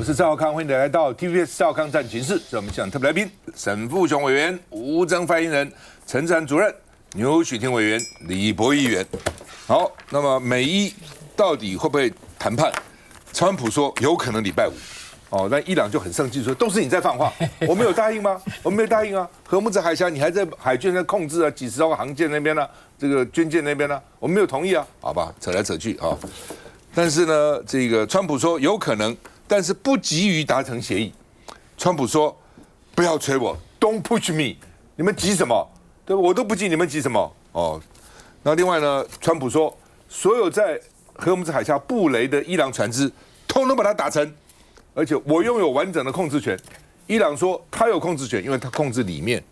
我是赵少康，欢迎你来到 TVBS 赵少康战情室。是我们现场特别来宾，沈富雄委员、吴峥发言人、陈志涵主任、牛许天委员、李博议员。好，那么美伊到底会不会谈判？川普说有可能礼拜五。哦，那伊朗就很生气说，都是你在放话，我没有答应吗？我没有答应啊，荷木兹海峡你还在海军在控制啊，几十艘航舰那边呢、啊，这个军舰那边呢、啊，我没有同意啊，好吧，扯来扯去啊。但是呢，这个川普说有可能，但是不急于达成协议。川普说不要催我 ，Don't push me， 你们急什么？对吧？我都不急，你们急什么？哦，那另外呢，川普说所有在荷木兹海峡布雷的伊朗船只，通通把它打沉。而且我拥有完整的控制权，伊朗说他有控制权，因为他控制里面。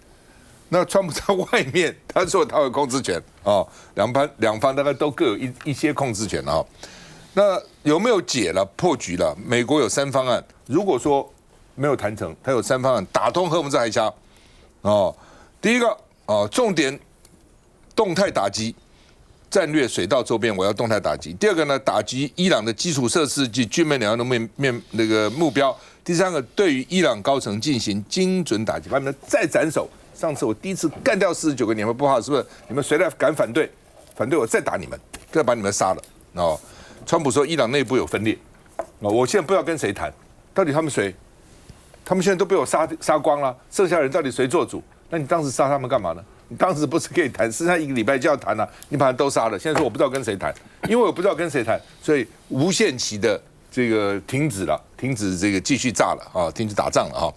那川普在外面，他说他有控制权啊，两方大概都各有一些控制权啊。那有没有解了破局了？美国有3方案，如果说没有谈成，他有3方案打通荷木兹海峡哦。第一个重点动态打击。战略水道周边，我要动态打击。第二个呢，打击伊朗的基础设施及军备两用的目标。第三个，对于伊朗高层进行精准打击，把你们再斩首。上次我第一次干掉49个，你们不怕是不是？你们谁来敢反对？反对我再打你们，再把你们杀了。哦，川普说伊朗内部有分裂。我现在不知道跟谁谈，到底他们谁？他们现在都被我杀光了，剩下人到底谁做主？那你当时杀他们干嘛呢？你当时不是可以谈，剩下1个礼拜就要谈了，你把他都杀了。现在说我不知道跟谁谈，因为我不知道跟谁谈，所以无限期的这个停止这个继续炸了啊，停止打仗了啊。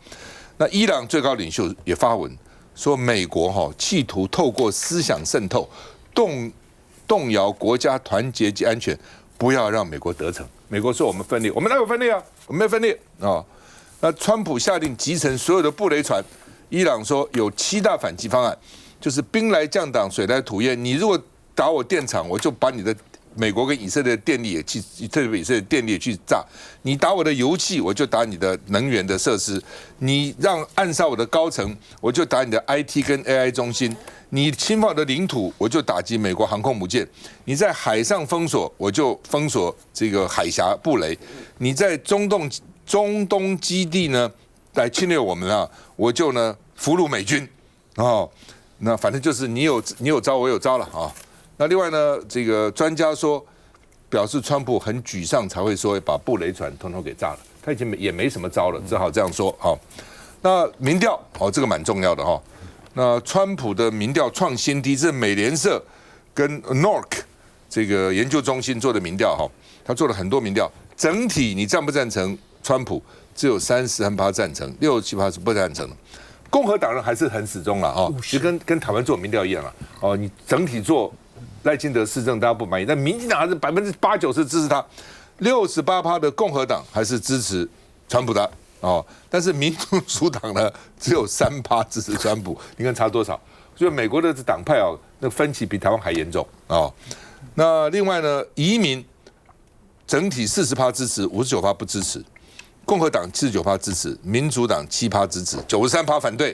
那伊朗最高领袖也发文说，美国企图透过思想渗透动摇国家团结及安全，不要让美国得逞。美国说我们分裂，我们哪有分裂啊？我们没有分裂啊。那川普下令集成所有的布雷船，伊朗说有7大反击方案。就是兵来将挡，水来土掩。你如果打我电厂，我就把你的美国跟以色列的电力也去，特别以色列电力也去炸。你打我的油气，我就打你的能源的设施。你让暗杀我的高层，我就打你的 IT 跟 AI 中心。你侵犯我的领土，我就打击美国航空母舰。你在海上封锁，我就封锁这个海峡布雷。你在中东基地呢来侵略我们啊，我就呢俘虏美军哦。那反正就是你有招，我有招了啊。那另外呢，这个专家说，表示川普很沮丧，才会说把布雷船统统给炸了。他已经也没什么招了，只好这样说啊。那民调这个蛮重要的哈。那川普的民调创新低，这是美联社跟 NORC 这个研究中心做的民调哈，他做了很多民调，整体你赞不赞成川普？只有33%赞成，67%是不赞成的。共和党人还是很始终了啊，其实跟台湾做民调一样了哦。你整体做赖清德施政大家不满意，但民进党还是80%-90%是支持他，68%的共和党还是支持川普的哦。但是民主党呢，只有3%支持川普，你看差多少？所以美国的党派那分歧比台湾还严重哦。那另外呢，移民整体40%支持，59%不支持。共和党49%支持，民主党7%支持，93%反对。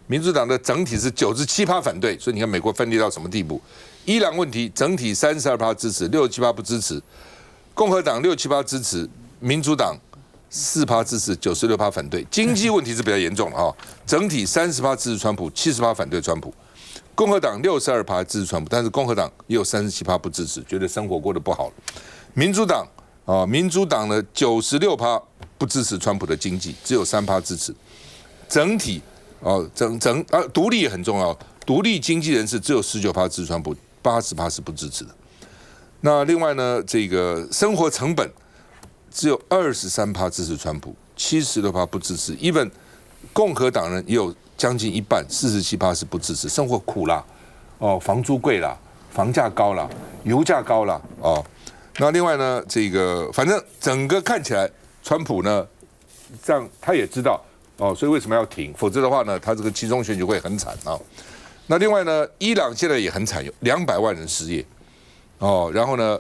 民主党的整体是97%反对，所以你看美国分裂到什么地步？伊朗问题整体32%支持，67%不支持。共和党6-7%支持，民主党4%支持，96%反对。经济问题是比较严重的啊，整体30%支持川普，70%反对川普。共和党62%支持川普，但是共和党也有37%不支持，觉得生活过得不好。民主党呢96%不支持川普的经济，只有3%支持。整体独立也很重要，独立经济人士只有19%支持川普，80%是不支持的。那另外呢，这个生活成本只有23%支持川普，76%不支持。even 共和党人也有将近一半，47%是不支持。生活苦啦，房租贵啦，房价高啦，油价高啦，那另外呢，这个反正整个看起来，川普呢，这样他也知道所以为什么要停？否则的话呢，他这个期中选举会很惨啊。那另外呢，伊朗现在也很惨，有200万人失业然后呢，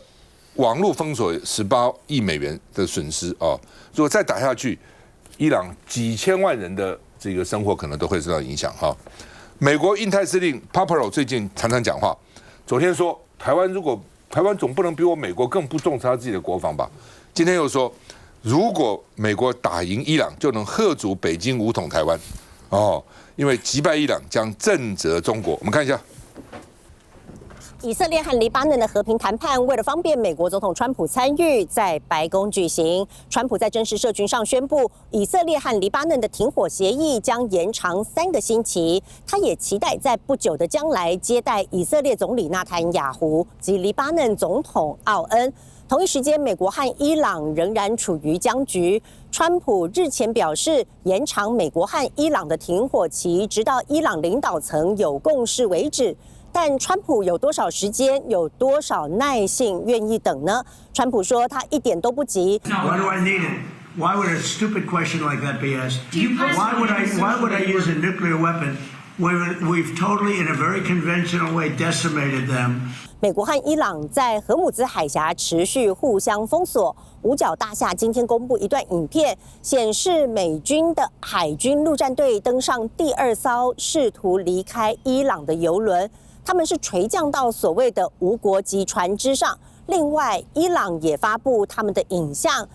网络封锁18亿美元的损失如果再打下去，伊朗几千万人的这个生活可能都会受到影响美国印太司令 Paparo 最近常常讲话，昨天说台湾总不能比我美国更不重视他自己的国防吧？今天又说如果美国打赢伊朗，就能嚇阻北京武统台湾，因为击败伊朗将震慑中国。我们看一下。以色列和黎巴嫩的和平谈判，为了方便美国总统川普参与，在白宫举行。川普在真实社群上宣布，以色列和黎巴嫩的停火协议将延长3个星期。他也期待在不久的将来接待以色列总理纳坦雅胡及黎巴嫩总统奥恩。同一时间，美国和伊朗仍然处于僵局。川普日前表示，延长美国和伊朗的停火期，直到伊朗领导层有共识为止。但川普有多少时间，有多少耐性，愿意等呢？川普说他一点都不急。Why do I need it? Why would a stupid question like that be asked? Why would I use a nuclear weapon? We've totally, in a very conventional way, decimated them. 美国和伊朗在荷姆兹海峡持续互相封锁。五角大厦今天公布一段影片，显示美军的海军陆战队登上第2艘试图离开伊朗的油轮。他们是垂降到所谓的无国籍船只上。另外，伊朗也发布他们的影像。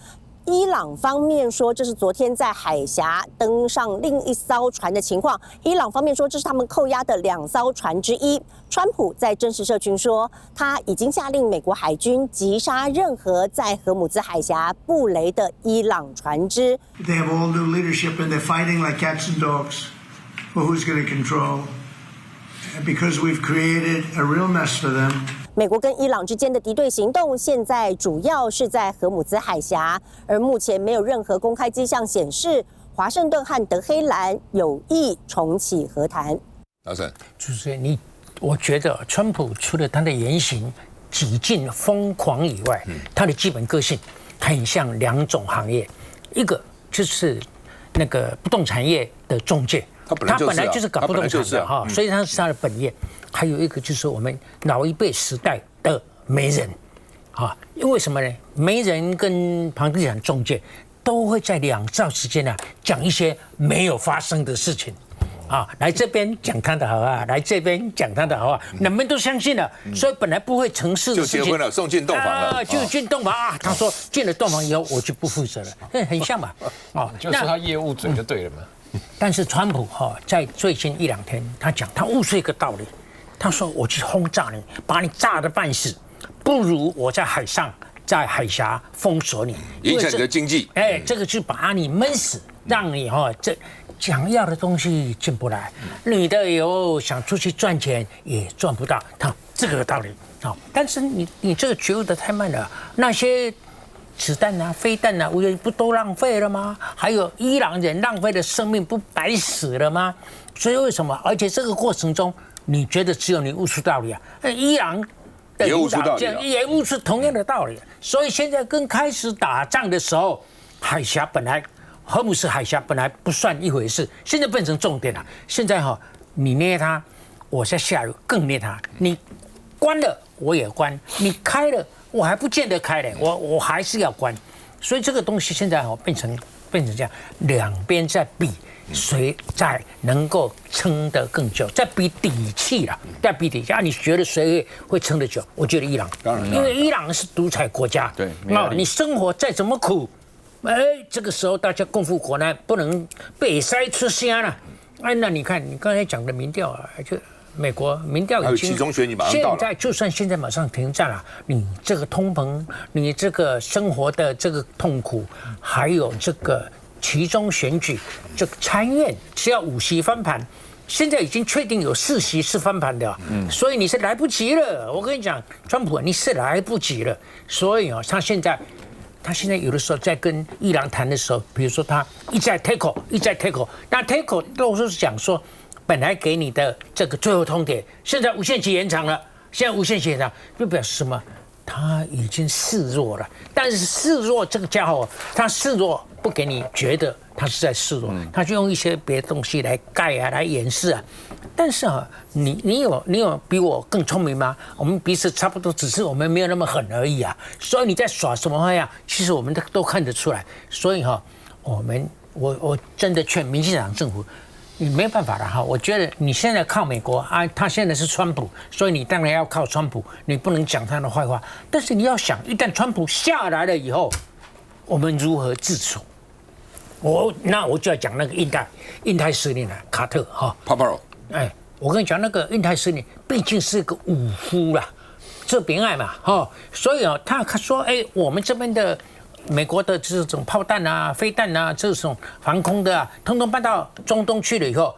伊朗方面说，这是昨天在海峡登上另一艘船的情况。伊朗方面说，这是他们扣押的2艘船之一。川普在真实社群说，他已经下令美国海军击杀任何在荷姆兹海峡布雷的伊朗船只。They have all new leadership and they're fighting like cats and dogs for who's going to control. Because we've created a real mess for them. 美国跟伊朗之间的敌对行动现在主要是在荷姆兹海峡，而目前没有任何公开迹象显示华盛顿和德黑兰有意重启和谈。老沈，主持人，我觉得川普除了他的言行几近疯狂以外，他的基本个性很像2种行业，一个就是那个不动产业的中介。他本来就是搞不动产的哈，所以他是他的本业。还有一个就是我们老一辈时代的媒人，啊，因为什么呢？媒人跟房地产中介都会在2兆之间讲一些没有发生的事情，啊，来这边讲他的好啊，来这边讲他的好啊，你们都相信了，所以本来不会成事的事情，就结婚了，送进洞房了，就进洞房啊。他说进了洞房以后我就不负责了，很像嘛，哦，就是他业务嘴就对了嘛。但是川普在最近1-2天，他讲他悟出一个道理，他说我去轰炸你，把你炸得半死，不如我在海上在海峡封锁你，影响你的经济。这个就把你闷死，让你这想要的东西进不来，女的有想出去赚钱也赚不到，这个道理。但是你这个觉悟的太慢了，那些子弹啊、飞弹啊，不都浪费了吗？还有伊朗人浪费的生命不白死了吗？所以为什么？而且这个过程中，你觉得只有你悟出道理啊？伊朗的领导也悟出同样的道理。所以现在跟开始打仗的时候，海峡本来荷姆斯海峡本来不算一回事，现在变成重点了。现在你捏它，我在下游更捏它。你关了我也关，你开了。我还不见得开嘞，我还是要关，所以这个东西现在变成这样，两边在比谁在能够撑得更久，在比底气啦，在比底气啊！你觉得谁会撑得久？我觉得伊朗，当然，因为伊朗是独裁国家，对，你生活再怎么苦，这个时候大家共赴国难，不能被塞出声了。那你看你刚才讲的民调啊，就。美国民调已经，现在就算现在马上停战了，你这个通膨，你这个生活的这个痛苦，还有这个其中选举，这个参院只要5席翻盘，现在已经确定有4席是翻盘的，所以你是来不及了。我跟你讲，川普你是来不及了，所以他现在有的时候在跟伊朗谈的时候，比如说他一再 take， 那 take 都是讲说。本来给你的这个最后通牒，现在无限期延长了。就表示什么？他已经示弱了。但是示弱这个家伙，他示弱不给你觉得他是在示弱，他就用一些别的东西来盖啊，来掩饰啊。但是你有比我更聪明吗？我们彼此差不多，只是我们没有那么狠而已啊。所以你在耍什么花样？其实我们都看得出来。所以我真的劝民进党政府。你没办法了我觉得你现在靠美国啊，他现在是川普，所以你当然要靠川普，你不能讲他的坏话。但是你要想，一旦川普下来了以后，我们如何自处？那我就要讲那个印太司令啊，卡特哈。Paparo，哎，我跟你讲，那个印太司令毕竟是个武夫啦，这边爱嘛哈，所以他说，我们这边的美国的这种炮弹啊、飞弹啊、这种防空的啊，通通搬到中东去了以后，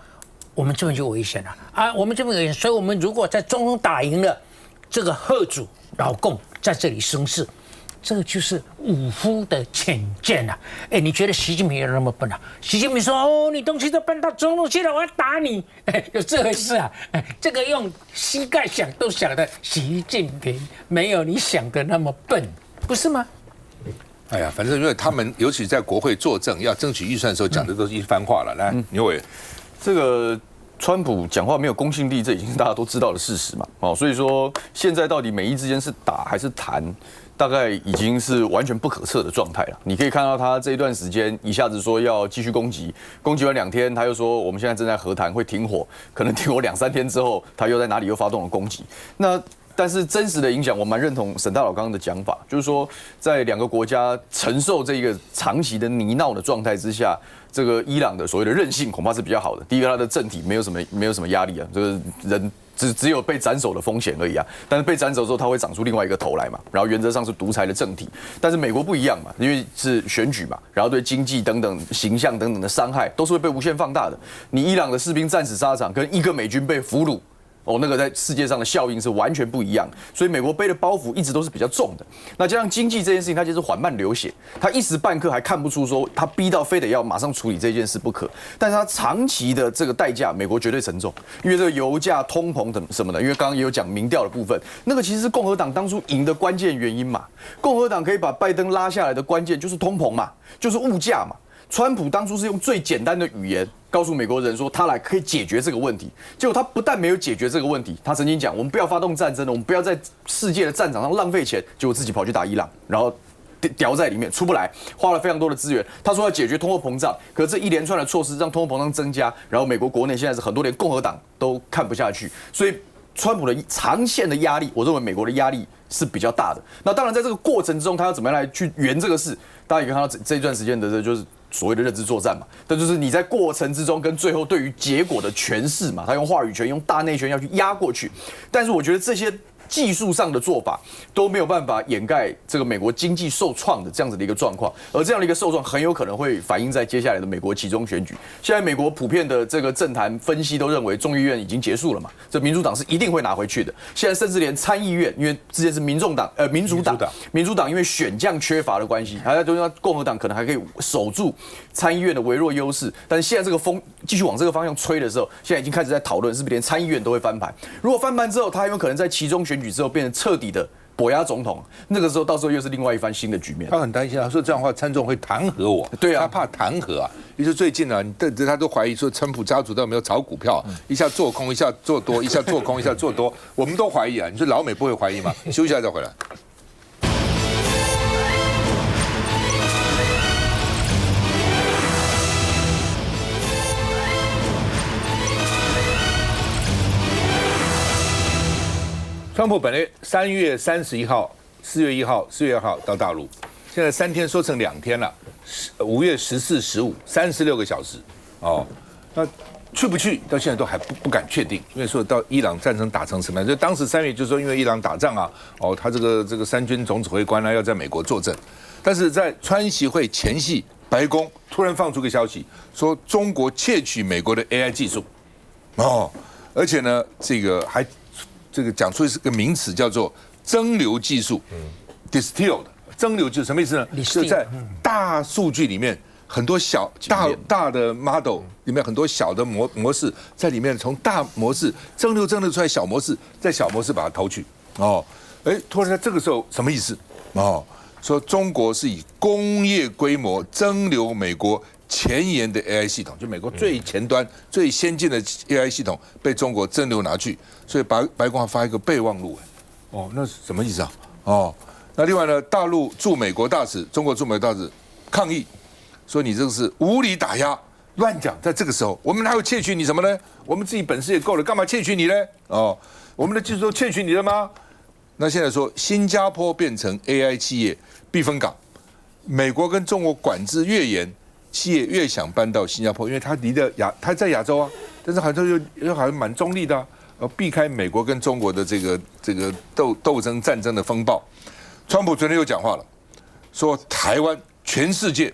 我们这边就危险了啊！我们这边危险，所以我们如果在中东打赢了，这个贺主老共在这里生事。这个就是武夫的浅见啊！你觉得习近平有那么笨啊？习近平说：“你东西都搬到中东去了，我要打你！”有这回事啊？这个用膝盖想都想的，习近平没有你想的那么笨，不是吗？哎呀，反正因为他们尤其在国会作证要争取预算的时候讲的都是一番话了。来，牛伟，这个川普讲话没有公信力，这已经是大家都知道的事实嘛。所以说现在到底美伊之间是打还是谈？大概已经是完全不可测的状态了。你可以看到他这一段时间一下子说要继续攻击，攻击完2天，他又说我们现在正在和谈，会停火，可能停火2、3天之后，他又在哪里又发动了攻击。但是真实的影响，我蛮认同沈大佬刚刚的讲法，就是说在2个国家承受这个长期的泥淖的状态之下，这个伊朗的所谓的韧性恐怕是比较好的。第一个，它的政体没有什么压力啊，这个人。只有被斩首的风险而已啊，但是被斩首之后，它会长出另外一个头来嘛，然后原则上是独裁的政体，但是美国不一样嘛，因为是选举嘛，然后对经济等等、形象等等的伤害都是会被无限放大的。你伊朗的士兵战死沙场，跟1个美军被俘虏。那个在世界上的效应是完全不一样，所以美国背的包袱一直都是比较重的。那加上经济这件事情，它就是缓慢流血，它一时半刻还看不出说它逼到非得要马上处理这件事不可，但是它长期的这个代价，美国绝对沉重，因为这个油价、通膨等什么的，因为刚刚也有讲民调的部分，那个其实是共和党当初赢的关键原因嘛，共和党可以把拜登拉下来的关键就是通膨嘛，就是物价嘛。川普当初是用最简单的语言告诉美国人说，他来可以解决这个问题。结果他不但没有解决这个问题，他曾经讲，我们不要发动战争了，我们不要在世界的战场上浪费钱。结果自己跑去打伊朗，然后掉在里面出不来，花了非常多的资源。他说要解决通货膨胀，可是这一连串的措施让通货膨胀增加，然后美国国内现在是很多连共和党都看不下去，所以川普的长线的压力，我认为美国的压力是比较大的。那当然在这个过程之中，他要怎么样来去圆这个事，大家也可以看到这一段时间的就是。所谓的认知作战嘛，但就是你在过程之中跟最后对于结果的诠释嘛，他用话语权、用大内宣要去压过去。但是我觉得这些技术上的做法都没有办法掩盖这个美国经济受创的这样子的一个状况，而这样的一个受创很有可能会反映在接下来的美国期中选举。现在美国普遍的这个政坛分析都认为众议院已经结束了嘛，这民主党是一定会拿回去的。现在甚至连参议院，因为之前是民主党因为选将缺乏的关系，还在中间共和党可能还可以守住参议院的微弱优势，但是现在这个风继续往这个方向吹的时候，现在已经开始在讨论是不是连参议院都会翻盘。如果翻盘之后，他很有可能在期中选举之后变成彻底的跛压总统，那个时候到时候又是另外一番新的局面。他很担心，他说这样的话参众会弹劾我，对啊，他怕弹劾啊。于是最近啊，他都怀疑说川普家族都有没有炒股票，一下做空，一下做多，一下做空，一下做多，我们都怀疑啊。你说老美不会怀疑吗？休息一下再回来。川普本来3月31号、4月1号、4月2号到大陆，现在3天说成2天了，5月14、15、36个小时，那去不去到现在都还不敢确定，因为说到伊朗战争打成什么样，就当时3月就说因为伊朗打仗啊，他这个三军总指挥官呢要在美国坐镇，但是在川习会前夕，白宫突然放出个消息，说中国窃取美国的 AI 技术，而且呢这个讲出是个名词，叫做蒸馏技术 ，distilled 蒸馏技术什么意思呢？就在大数据里面，很多大的 model 里面很多小的模式在里面，从大模式蒸馏出来小模式，在小模式把它投取。突然在这个时候什么意思？说中国是以工业规模蒸馏美国前沿的 AI 系统，就美国最前端、最先进的 AI 系统被中国蒸馏拿去，所以白宫还发一个备忘录。那是什么意思啊？那另外呢，大陆驻美国大使、中国驻美国大使抗议，说你这个是无理打压、乱讲。在这个时候，我们哪有窃取你什么呢？我们自己本事也够了，干嘛窃取你呢？我们的技术都窃取你了吗？那现在说新加坡变成 AI 企业避风港。美国跟中国管制越严，企业越想搬到新加坡，因为它它在亚洲啊，但是好像又好像蛮中立的啊，避开美国跟中国的这个斗争战争的风暴。川普昨天又讲话了，说台湾全世界，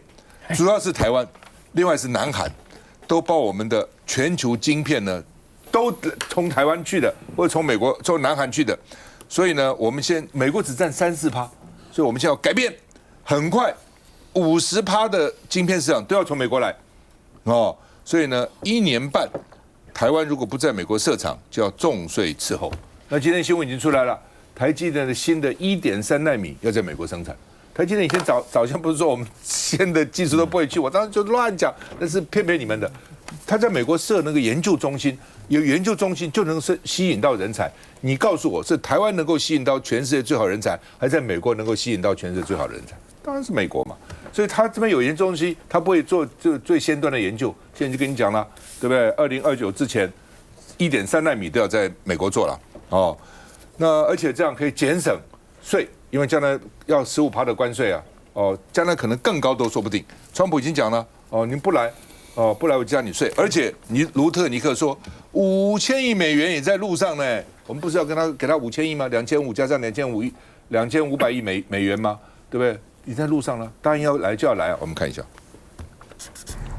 主要是台湾，另外是南韩，都把我们的全球晶片呢，都从台湾去的，或者从南韩去的，所以呢，我们美国只占3-4%，所以我们现在要改变，很快50%的晶片市场都要从美国来，哦，所以呢，1年半，台湾如果不在美国设厂，就要重税伺候。那今天新闻已经出来了，台积电的新的1.3奈米要在美国生产。台积电以前早先不是说我们先的技术都不会去，我当时就乱讲，那是骗你们的。他在美国设那个研究中心，有研究中心就能吸引到人才。你告诉我，是台湾能够吸引到全世界最好人才，还是在美国能够吸引到全世界最好的人才？当然是美国嘛。所以他这边有研究中心，他不会做最先端的研究。现在就跟你讲了，对不对？2029之前，1.3奈米都要在美国做了哦。那而且这样可以节省税。因为将来要15%的关税啊，哦，将来可能更高都说不定。川普已经讲了，哦，您不来，不来我加你税，而且卢特尼克说5000亿美元也在路上呢。我们不是要给他5000亿吗？2500加上2500亿美元吗？对不对？你在路上了，答应要来就要来啊。我们看一下。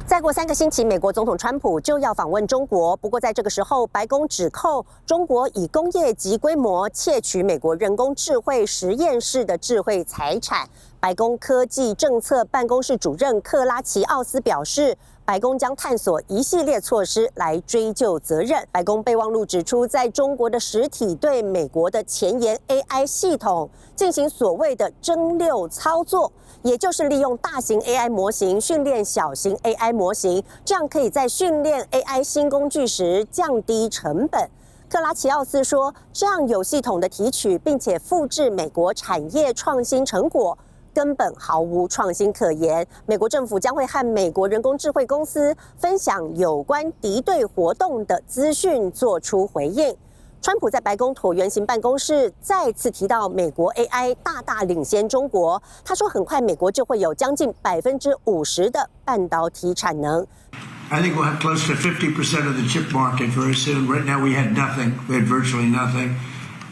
再过3个星期，美国总统川普就要访问中国。不过，在这个时候，白宫指控中国以工业级规模窃取美国人工智慧实验室的智慧财产。白宫科技政策办公室主任克拉奇奥斯表示，白宫将探索一系列措施来追究责任。白宫备忘录指出，在中国的实体对美国的前沿 AI 系统进行所谓的蒸馏操作，也就是利用大型 AI 模型训练小型 AI 模型，这样可以在训练 AI 新工具时降低成本。克拉奇奥斯说，这样有系统的提取并且复制美国产业创新成果，根本毫无创新可言。美国政府将会和美国人工智慧公司分享有关敌对活动的资讯，做出回应。川普在白宫椭圆形办公室再次提到，美国 AI 大大领先中国。他说，很快美国就会有将近50%的半导体产能。I think we'll have close to 50% of the chip market very soon. Right now we had nothing. We had virtually nothing.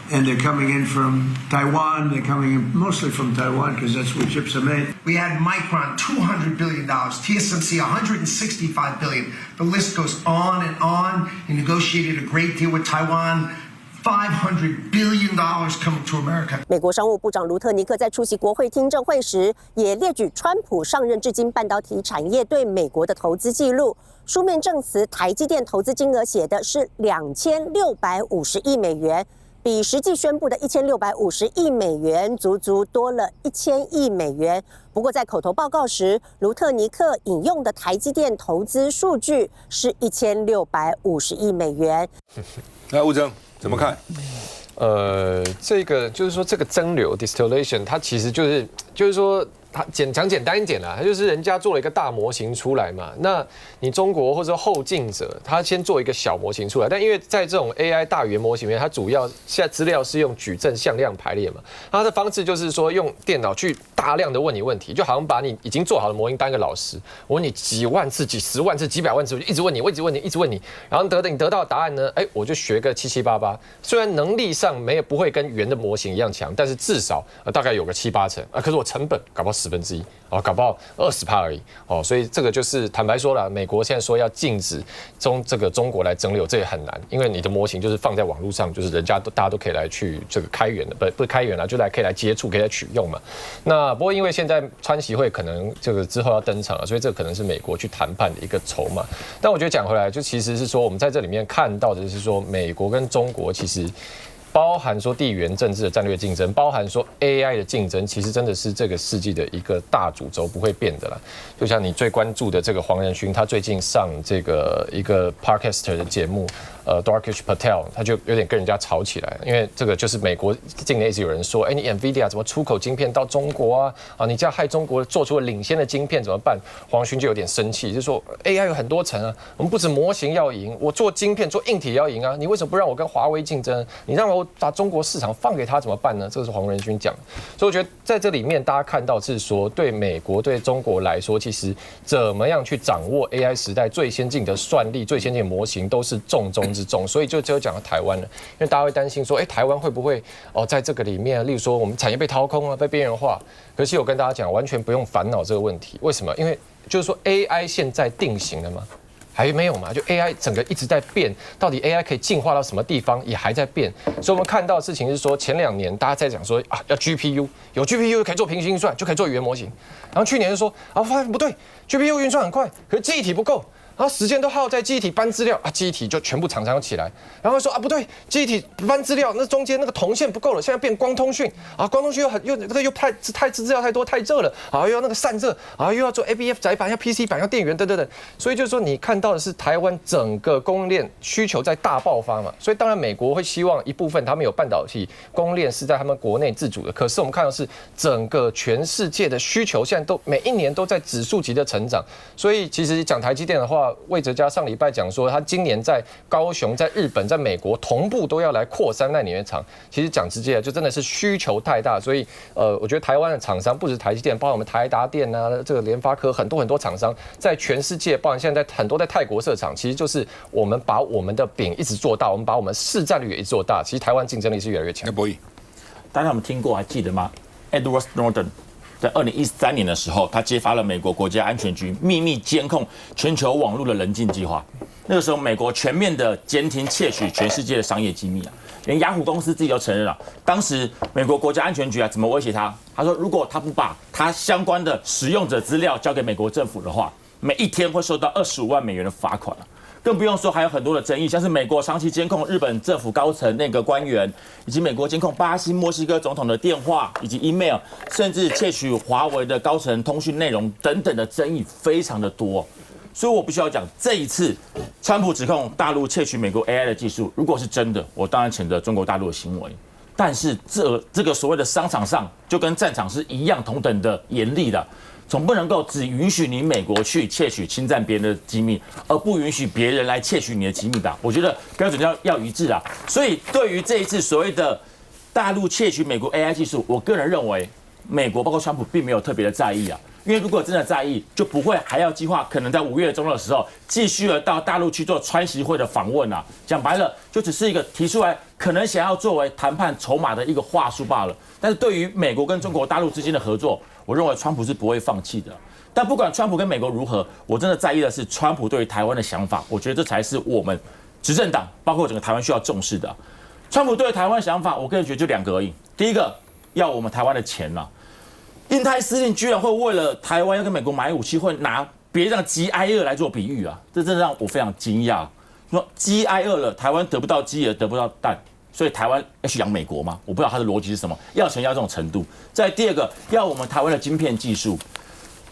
And they're coming in from Taiwan. They're coming in mostly from Taiwan because that's where chips are made. We had Micron, $200 billion. TSMC, $165 billion. The list goes on and on. You negotiated a great deal with Taiwan. $500 billion coming to America. 美国商务部长卢特尼克在出席国会听证会时，也列举川普上任至今半导体产业对美国的投资记录。书面证词，台积电投资金额写的是2650亿美元。比实际宣布的1650亿美元足足多了1000亿美元。不过在口头报告时，卢特尼克引用的台积电投资数据是1650亿美元。那吴征怎么看？这个就是说，这个蒸馏 distillation， 它其实就是说。它讲简单一点啦，它就是人家做了一个大模型出来嘛，那你中国或者后进者，他先做一个小模型出来，但因为在这种 AI 大语言模型里面，它主要现在资料是用矩阵向量排列嘛，它的方式就是说用电脑去大量的问你问题，就好像把你已经做好的模型当一个老师，我问你几万次、几十万次、几百万次，我就一直问你，一直问你，然后你得到的答案呢，我就学个七七八八，虽然能力上不会跟原的模型一样强，但是至少大概有个7、8成啊，可是我成本搞不好1/10哦，搞不好20%而已哦，所以这个就是坦白说了，美国现在说要禁止中国来蒸馏，这也很难，因为你的模型就是放在网络上，就是大家都可以来去这个开源的，不是开源啦，就可以来接触，可以来取用嘛。那不过因为现在川习会可能这个之后要登场了，所以这可能是美国去谈判的一个筹码。但我觉得讲回来，就其实是说我们在这里面看到的是说，美国跟中国其实。包含说地缘政治的战略竞争，包含说 AI 的竞争，其实真的是这个世纪的一个大主轴，不会变的啦。就像你最关注的这个黄仁勋，他最近上这个一个 Podcaster 的节目， Darkesh Patel， 他就有点跟人家吵起来，因为这个就是美国境内一直有人说，哎，你 NVIDIA 怎么出口晶片到中国啊？啊，你这样害中国做出了领先的晶片怎么办？黄勋就有点生气，就说 AI 有很多层啊，我们不止模型要赢，我做晶片做硬体也要赢啊，你为什么不让我跟华为竞争？你让我把中国市场放给他怎么办呢？这个是黄仁勋讲的，所以我觉得在这里面大家看到是说，对美国对中国来说，其实怎么样去掌握 AI 时代最先进的算力、最先进的模型都是重中之重，所以就只有讲到台湾了，因为大家会担心说，台湾会不会在这个里面，例如说我们产业被掏空啊，被边缘化？可是我跟大家讲，完全不用烦恼这个问题，为什么？因为就是说 AI 现在定型了吗？还没有嘛，就 AI 整个一直在变，到底 AI 可以进化到什么地方，也还在变。所以我们看到的事情是说，前2年大家在讲说啊，要 GPU， 有 GPU 可以做平行运算，就可以做语言模型。然后去年就说啊，发现不对 ，GPU 运算很快，可是记忆体不够。然后时间都耗在记忆体搬资料啊，记忆体就全部厂商起来，然后说啊不对，记忆体搬资料那中间那个铜线不够了，现在变光通讯啊，光通讯又太资料太多太热了啊，又要那个散热啊，又要做 ABF 载板，要 PC 板，要电源等等等，所以就是说你看到的是台湾整个供应链需求在大爆发嘛，所以当然美国会希望一部分他们有半导体供应链是在他们国内自主的，可是我们看到是整个全世界的需求现在都每一年都在指数级的成长，所以其实讲台积电的话。魏哲家上礼拜讲说，他今年在高雄、在日本、在美国同步都要来扩3奈米厂。其实讲直接的，就真的是需求太大，所以我觉得台湾的厂商不止台积电，包括我们台达电啊，这个联发科很多厂商，在全世界，包括现在很多在泰国设厂，其实就是我们把我们的饼一直做大，我们把我们市占率也一直做大。其实台湾竞争力是越来越强。博弈，大家有没有听过？还记得吗 ？Edward Snowden。在2013年的时候，他揭发了美国国家安全局秘密监控全球网络的人尽计划。那个时候，美国全面的监听窃取全世界的商业机密啊，连雅虎公司自己都承认了。当时美国国家安全局怎么威胁他？他说，如果他不把他相关的使用者资料交给美国政府的话，每一天会收到25万美元的罚款。更不用说还有很多的争议，像是美国长期监控日本政府高层内阁官员，以及美国监控巴西、墨西哥总统的电话以及 email， 甚至窃取华为的高层通讯内容等等的争议非常的多。所以我必须要讲，这一次川普指控大陆窃取美国 AI 的技术，如果是真的，我当然谴责中国大陆的行为。但是这个所谓的商场上就跟战场是一样同等的严厉的。总不能够只允许你美国去窃取、侵占别人的机密，而不允许别人来窃取你的机密吧？我觉得标准要一致啊。所以对于这一次所谓的大陆窃取美国 AI 技术，我个人认为，美国包括川普并没有特别的在意啊。因为如果真的在意，就不会还要计划可能在5月中的时候继续的到大陆去做川习会的访问啊。讲白了，就只是一个提出来可能想要作为谈判筹码的一个话术罢了。但是对于美国跟中国大陆之间的合作，我认为川普是不会放弃的。但不管川普跟美国如何，我真的在意的是川普对于台湾的想法。我觉得这才是我们执政党，包括整个台湾需要重视的。川普对于台湾的想法，我个人觉得就2个而已。第一个，要我们台湾的钱啦。印太司令居然会为了台湾要跟美国买武器，会拿别让鸡挨饿来做比喻啊！这真的让我非常惊讶。说鸡挨饿了，台湾得不到鸡也得不到蛋，所以台湾要去养美国吗？我不知道他的逻辑是什么，要钱要这种程度。再第二个，要我们台湾的晶片技术。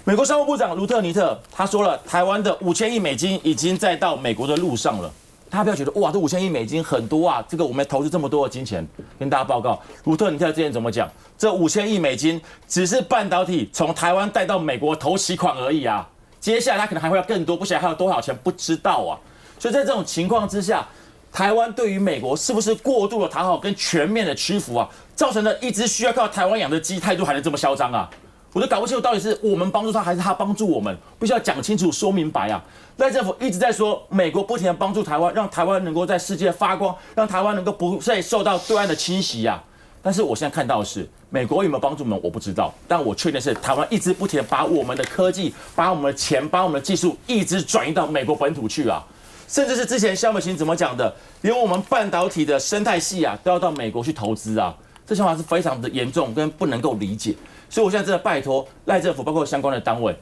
美国商务部长卢特尼特他说了，台湾的5000亿美金已经在到美国的路上了。大家不要觉得哇，这5000亿美金很多啊，这个我们投资这么多的金钱，跟大家报告，卢特尼特之前怎么讲？这5000亿美金只是半导体从台湾带到美国头期款而已啊，接下来他可能还会要更多，不晓得还有多少钱，不知道啊。所以在这种情况之下，台湾对于美国是不是过度的讨好跟全面的屈服啊，造成了一直需要靠台湾养的鸡态度还能这么嚣张啊？我就搞不清楚到底是我们帮助他，还是他帮助我们，必须要讲清楚、说明白啊！赖政府一直在说，美国不停的帮助台湾，让台湾能够在世界发光，让台湾能够不再受到对岸的侵袭啊！但是我现在看到的是，美国有没有帮助我们，我不知道，但我确定是台湾一直不停的把我们的科技、把我们的钱、把我们的技术一直转移到美国本土去啊！甚至是之前萧美琴怎么讲的，连我们半导体的生态系啊，都要到美国去投资啊！这想法是非常的严重，跟不能够理解。所以我现在真的拜托赖政府，包括相关的单位，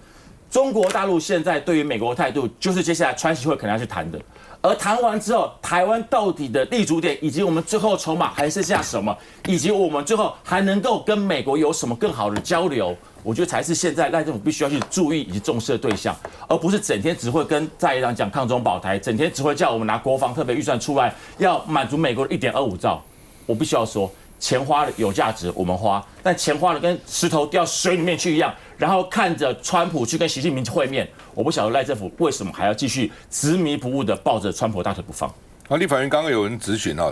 中国大陆现在对于美国的态度，就是接下来川习会可能要去谈的。而谈完之后，台湾到底的立足点，以及我们最后筹码还剩下什么，以及我们最后还能够跟美国有什么更好的交流，我觉得才是现在赖政府必须要去注意以及重视的对象，而不是整天只会跟在野党讲抗中保台，整天只会叫我们拿国防特别预算出来，要满足美国的1.25兆。我必须要说，钱花了有价值，我们花，但钱花了跟石头掉水里面去一样，然后看着川普去跟习近平会面，我不晓得赖政府为什么还要继续执迷不悟的抱着川普大腿不放。好，立法院刚刚有人质询啊，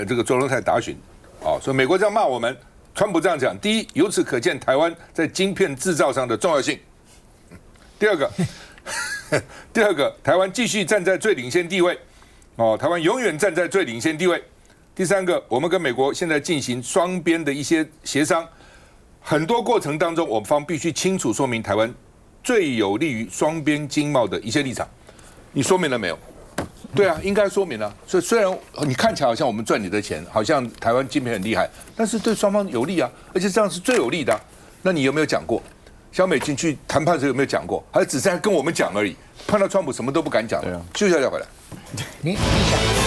这个周荣泰答询，说美国这样骂我们，川普这样讲，第一，由此可见台湾在晶片制造上的重要性；第二个，台湾继续站在最领先地位，台湾永远站在最领先地位。第三个，我们跟美国现在进行双边的一些协商，很多过程当中，我们方必须清楚说明台湾最有利于双边经贸的一些立场。你说明了没有？对啊，应该说明了。所以虽然你看起来好像我们赚你的钱，好像台湾晶片很厉害，但是对双方有利啊，而且这样是最有利的。那你有没有讲过？萧美琴去谈判时有没有讲过？还是只是跟我们讲而已？碰到川普什么都不敢讲。对啊，休息一下回来。你想。